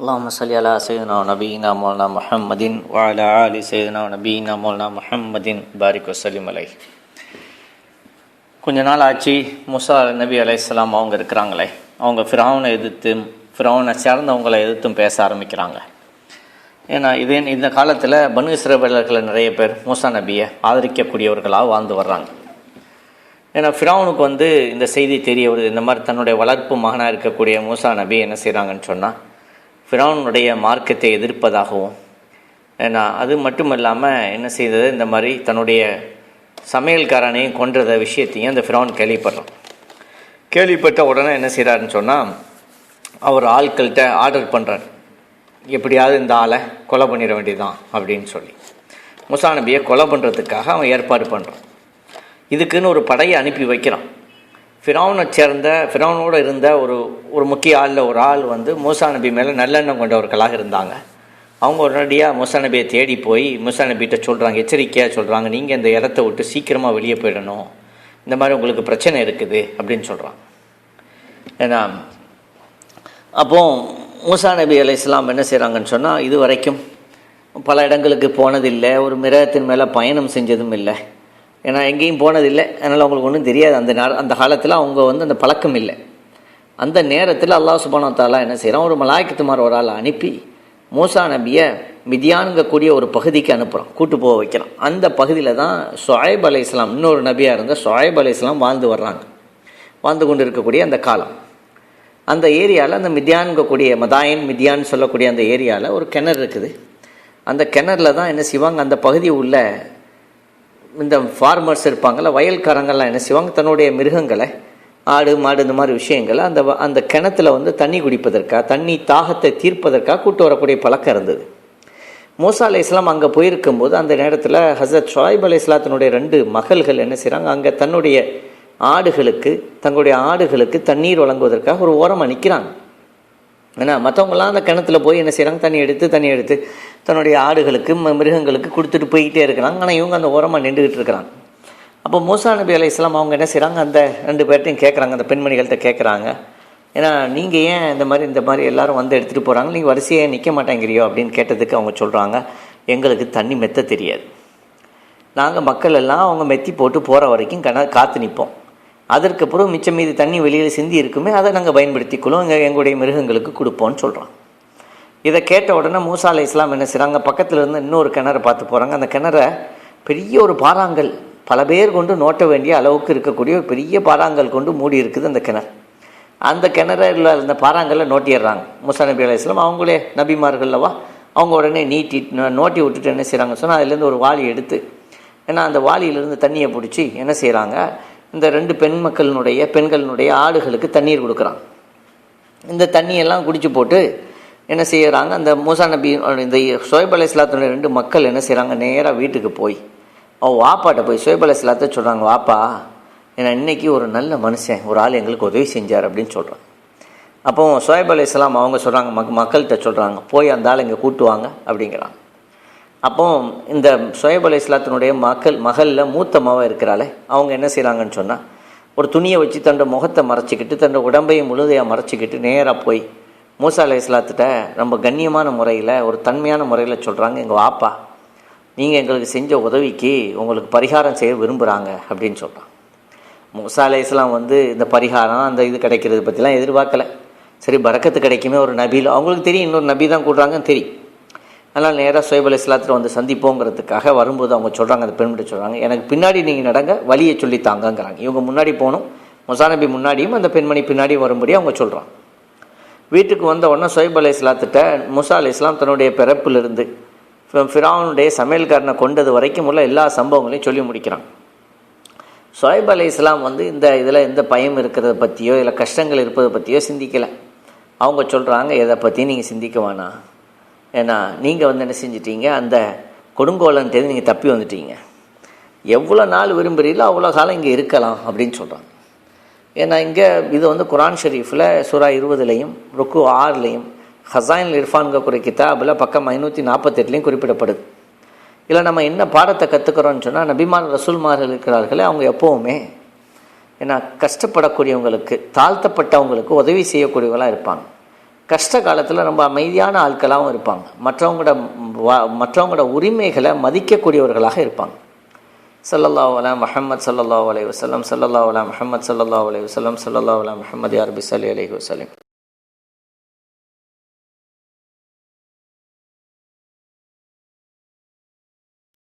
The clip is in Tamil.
اللهم صل على سيدنا ونبينا مولانا முஹம்மதின் وعلى آل سيدنا ونبينا مولانا முஹம்மதின் பாரிக் வஸல்லிம் அலைஹி. கொஞ்ச நாள் ஆச்சு மூசா நபி அலைஹிஸ்ஸலாம் அவங்க இருக்கிறாங்களே, அவங்க ஃபிரௌனை எதிர்த்தும் ஃபிரௌனை சேர்ந்தவங்களை எதிர்த்தும் பேச ஆரம்பிக்கிறாங்க. ஏன்னா இந்த காலத்தில் பனு இஸ்ரவேலர்கள் நிறைய பேர் மூசா நபியை ஆதரிக்கக்கூடியவர்களாக வாழ்ந்து வர்றாங்க. ஏன்னா ஃபிரௌனுக்கு இந்த செய்தி தெரிய வருது. இந்த மாதிரி தன்னுடைய வளர்ப்பு மகனாக இருக்கக்கூடிய மூசா நபி என்ன செய்கிறாங்கன்னு சொன்னால் ஃபிரௌனுடைய மார்க்கத்தை எதிர்ப்பதாகவும், ஏன்னா அது மட்டும் இல்லாமல் என்ன செய்தது, இந்த மாதிரி தன்னுடைய சமையல்காரனையும் கொன்றத விஷயத்தையும் அந்த ஃபிரௌன் கேள்விப்பட்ட உடனே என்ன செய்கிறாருன்னு சொன்னால் அவர் ஆட்கள்கிட்ட ஆர்டர் பண்ணுறார், எப்படியாவது இந்த ஆளை கொலை பண்ணிட வேண்டியதுதான் அப்படின்னு சொல்லி மூசா நபியை கொலை பண்ணுறதுக்காக அவன் ஏற்பாடு பண்ணுறான். இதுக்குன்னு ஒரு படையை அனுப்பி வைக்கிறான். ஃபிரௌனோடு இருந்த ஒரு முக்கிய ஒரு ஆள் மூசா நபி மேலே நல்லெண்ணம் கொண்டவர்களாக இருந்தாங்க. அவங்க உடனடியாக மூசா நபியை தேடி போய் மூசா நபிகிட்ட சொல்கிறாங்க, எச்சரிக்கையாக சொல்கிறாங்க, நீங்கள் இந்த இடத்த விட்டு சீக்கிரமாக வெளியே போயிடணும், இந்த மாதிரி உங்களுக்கு பிரச்சனை இருக்குது அப்படின்னு சொல்கிறாங்க. ஏன்னா அப்போது மூசா நபி அலைஹிஸ்ஸலாம் என்ன செய்கிறாங்கன்னு சொன்னால் இது வரைக்கும் பல இடங்களுக்கு போனதில்லை, ஒரு மிருகத்தின் மேலே பயணம் செஞ்சதும் இல்லை, ஏன்னா எங்கேயும் போனதில்லை, அதனால் அவங்களுக்கு ஒன்றும் தெரியாது. அந்த காலத்தில் அவங்க அந்த பழக்கம் இல்லை. அந்த நேரத்தில் அல்லாஹ் சுப்ஹானஹு வ தஆலா என்ன செய்கிறான், ஒரு மலாயிக்கத்துமார் ஒரு ஆள் அனுப்பி மூசா நபியை மிதியானுங்கக்கூடிய ஒரு பகுதிக்கு அனுப்புகிறான், கூட்டு போக வைக்கிறான். அந்த பகுதியில் தான் ஷுஐப் அலைஹிஸ்ஸலாம், இன்னொரு நபியாக இருந்த ஷுஐப் அலைஹிஸ்ஸலாம் வாழ்ந்து கொண்டு இருக்கக்கூடிய அந்த காலம். அந்த ஏரியாவில் அந்த மிதியானுங்கக்கூடிய மிதியான்னு சொல்லக்கூடிய அந்த ஏரியாவில் ஒரு கிணறு இருக்குது. அந்த கிணறுல தான் என்ன செய்வாங்க, அந்த பகுதி உள்ள இந்த ஃபார்மர்ஸ் இருப்பாங்கள்ல, வயல்காரங்கள்லாம் என்ன செய்வாங்க, தன்னுடைய மிருகங்களை, ஆடு மாடு இந்த மாதிரி விஷயங்களை அந்த கிணத்துல தண்ணி குடிப்பதற்காக, தண்ணி தாகத்தை தீர்ப்பதற்காக கூட்டு வரக்கூடிய பழக்கம் இருந்தது. மூசா அலைஹிஸ்ஸலாம் அங்கே போயிருக்கும்போது அந்த நேரத்தில் ஹஸரத் ஷுஐப் அலைஹிஸ்ஸலாத்தினுடைய 2 மகள்கள் என்ன செய்கிறாங்க, அங்கே தங்களுடைய ஆடுகளுக்கு தண்ணீர் வழங்குவதற்காக ஒரு ஓரமாக நிற்கிறாங்க. ஏன்னா மற்றவங்களாம் அந்த கிணத்துல போய் என்ன செய்கிறாங்க, தண்ணி எடுத்து தன்னுடைய ஆடுகளுக்கு மிருகங்களுக்கு கொடுத்துட்டு போய்கிட்டே இருக்கிறாங்க. ஆனால் இவங்க அந்த ஓரமாக நின்றுக்கிட்டு இருக்கிறாங்க. அப்போ மூசா நபி அலைஹிஸ்ஸலாம் அவங்க என்ன செய்கிறாங்க, அந்த 2 பேர்ட்டையும் கேட்குறாங்க, அந்த பெண்மணிகள்கிட்ட கேட்குறாங்க, ஏன்னா நீங்கள் ஏன் இந்த மாதிரி எல்லாரும் எடுத்துகிட்டு போகிறாங்க, நீங்கள் வரிசையே நிற்க மாட்டேங்கிறியோ அப்படின்னு கேட்டதுக்கு அவங்க சொல்கிறாங்க, எங்களுக்கு தண்ணி மெத்த தெரியாது, நாங்கள் மக்கள் எல்லாம் அவங்க மெத்தி போட்டு போகிற வரைக்கும் காத்து நிற்போம், அதற்கப்புறம் மிச்சம் மீது தண்ணி வெளியில் சிந்தி இருக்குமே அதை நாங்கள் பயன்படுத்திக்கொள்ளும், எங்களுடைய மிருகங்களுக்கு கொடுப்போம்னு சொல்கிறோம். இதை கேட்ட உடனே மூசா அலைஹிஸ்ஸலாம் என்ன செய்கிறாங்க, பக்கத்தில் இருந்து இன்னொரு கிணறை பார்த்து போகிறாங்க. அந்த கிணறை பெரிய ஒரு பாறாங்கல், பல பேர் கொண்டு நோட்ட வேண்டிய அளவுக்கு இருக்கக்கூடிய ஒரு பெரிய பாறாங்கல் கொண்டு மூடி இருக்குது அந்த கிணறு. அந்த கிணறில் இந்த பாறாங்கல்ல நோட்டிடுறாங்க. மூசா நபி அலைஹிஸ்ஸலாம் அவங்களே நபிமார்கள்லவா, அவங்க உடனே நோட்டி விட்டுட்டு என்ன செய்கிறாங்க சொன்னால் அதுலேருந்து ஒரு வாளி எடுத்து, ஏன்னா அந்த வாளியிலேருந்து தண்ணியை பிடிச்சி என்ன செய்கிறாங்க, இந்த 2 பெண்களுடைய ஆடுகளுக்கு தண்ணீர் கொடுக்குறாங்க. இந்த தண்ணியெல்லாம் குடிச்சு போட்டு என்ன செய்கிறாங்க, அந்த மூசா நபி இந்த ஷுஐப் அலைஹிஸ்ஸலாத்துடைய 2 மக்கள் என்ன செய்கிறாங்க, நேராக வீட்டுக்கு போய் வாப்பாட்ட போய் ஷுஐப் அலைஹிஸ்ஸலாத்தை சொல்கிறாங்க, வாப்பா ஏன்னா இன்றைக்கி ஒரு நல்ல மனுஷன் ஒரு ஆள் எங்களுக்கு உதவி செஞ்சார் அப்படின்னு சொல்கிறாங்க. அப்போ ஷுஐப் அலைஹிஸ்ஸலாம் அவங்க சொல்கிறாங்க, மக்கள்கிட்ட சொல்கிறாங்க, போய் அந்த ஆள் இங்கே கூட்டுவாங்க அப்படிங்கிறாங்க. அப்போ இந்த ஷுஐப் அலைஹிஸ்ஸலாத்தினுடைய மகளில் மூத்த மகன் இருக்கிறாளே, அவங்க என்ன செய்கிறாங்கன்னு சொன்னால் ஒரு துணியை வச்சு தன்னோட முகத்தை மறைச்சிக்கிட்டு தன்னோட உடம்பையும் முழுதையாக மறைச்சிக்கிட்டு நேராக போய் மூசா அலைஹிஸ்ஸலாத்திட்ட ரொம்ப கண்ணியமான முறையில், ஒரு தன்மையான முறையில் சொல்கிறாங்க, எங்கள் வாப்பா நீங்கள் எங்களுக்கு செஞ்ச உதவிக்கு உங்களுக்கு பரிகாரம் செய்ய விரும்புகிறாங்க அப்படின்னு சொல்கிறாங்க. மூசா அலைஹிஸ்ஸலாம் இந்த பரிகாரம் அந்த இது கிடைக்கிறது பற்றிலாம் எதிர்பார்க்கலை. சரி பரக்கத்து கிடைக்குமே ஒரு நபியில், அவங்களுக்கு தெரியும் இன்னொரு நபி தான் கூடுறாங்கன்னு தெரியும். அதனால் நேராக ஷுஐப் அலைஹிஸ்ஸலாத்தில் சந்திப்போங்கிறதுக்காக வரும்போது அவங்க சொல்கிறாங்க, அந்த பெண்கிட்ட சொல்கிறாங்க, எனக்கு பின்னாடி நீங்கள் நடங்க, வழியை சொல்லித்தாங்கங்கிறாங்க. இவங்க முன்னாடி போகணும், மூசா நபி முன்னாடியும் அந்த பெண்மணி பின்னாடியும் வரும்படி அவங்க சொல்கிறாங்க. வீட்டுக்கு வந்த உடனே ஷுஐப் அலைஹிஸ்ஸலாத்திட்ட மூசா அலைஹிஸ்ஸலாம் தன்னுடைய பிறப்பிலிருந்து ஃபிரௌனுடைய சமையல்காரனை கொண்டது வரைக்கும் உள்ள எல்லா சம்பவங்களையும் சொல்லி முடிக்கிறாங்க. ஷுஐப் அலைஹிஸ்ஸலாம் இந்த இதில் எந்த பயம் இருக்கிறத பற்றியோ இல்லை கஷ்டங்கள் இருப்பதை பற்றியோ சிந்திக்கலை. அவங்க சொல்கிறாங்க, எதை பற்றி நீங்கள் சிந்திக்க வேணாம், ஏன்னா நீங்கள் என்ன செஞ்சிட்டீங்க, அந்த கொடுங்கோலன்ட்டு நீங்கள் தப்பி வந்துட்டீங்க, எவ்வளோ நாள் விரும்புகிறீங்களோ அவ்வளோ காலம் இங்கே இருக்கலாம் அப்படின்னு சொல்கிறாங்க. ஏன்னா இங்கே இது குர்ஆன் ஷரீஃபில் சூரா 20லையும் ருக்கு 6லையும் ஹஸாயினுல் இர்ஃபான்கக்கூடிய கிதாபில் பக்கம் 548லையும் குறிப்பிடப்படுது. இல்லை நம்ம என்ன பாடத்தை கற்றுக்கிறோன்னு சொன்னால், நபிமார் ரசூல்மார்கள் இருக்கிறார்களே அவங்க எப்போவுமே ஏன்னா கஷ்டப்படக்கூடியவங்களுக்கு தாழ்த்தப்பட்டவங்களுக்கு உதவி செய்யக்கூடியவங்களாக இருப்பாங்க. கஷ்ட காலத்தில் ரொம்ப அமைதியான ஆட்களாகவும் இருப்பாங்க. மற்றவங்களோட உரிமைகளை மதிக்கக்கூடியவர்களாக இருப்பாங்க. ஸல்லல்லாஹு அலா முஹம்மத் ஸல்லல்லாஹு அலைஹி வஸல்லம், ஸல்லல்லாஹு அலா முஹம்மத் ஸல்லல்லாஹு அலைஹி வஸல்லம், ஸல்லல்லாஹு அலா முஹம்மத் யா ரப்பி ஸல்லி அலைஹி வஸல்லம்.